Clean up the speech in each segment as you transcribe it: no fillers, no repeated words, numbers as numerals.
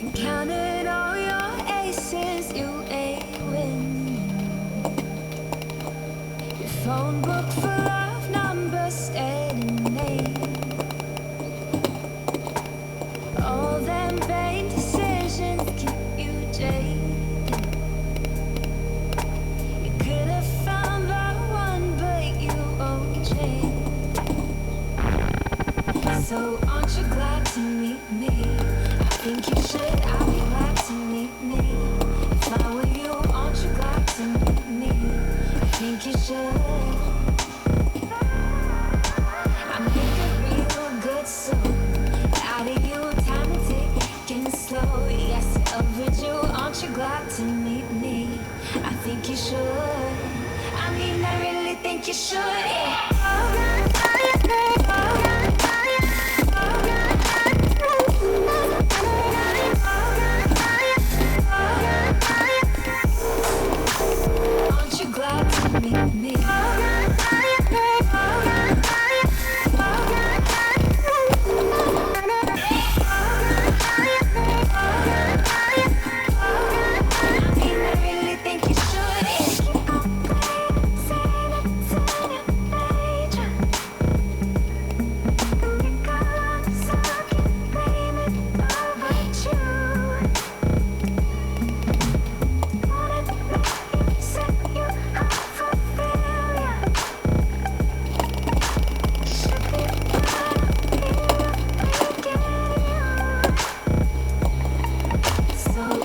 And counted all your aces, you ain't win. Your phone book full of numbers, stating names. All them vain decisions keep you jaded. You could have found the one, but you won't change. So aren't you glad to meet me? I think you should, I'll be glad to meet me. If I were you, aren't you glad to meet me? I think you should. I make a real good soul out of you, time to ticking slow. Yes, overdue, aren't you glad to meet me? I think you should. I mean, I really think you should, yeah. Aren't you glad to meet me?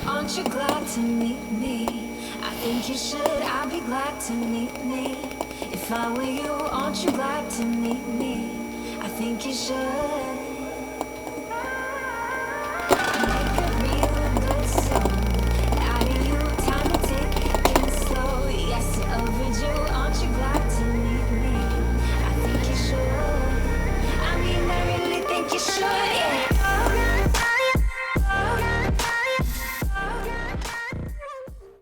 Aren't you glad to meet me? I think you should, I'll be glad to meet me. If I were you, aren't you glad to meet me? I think you should.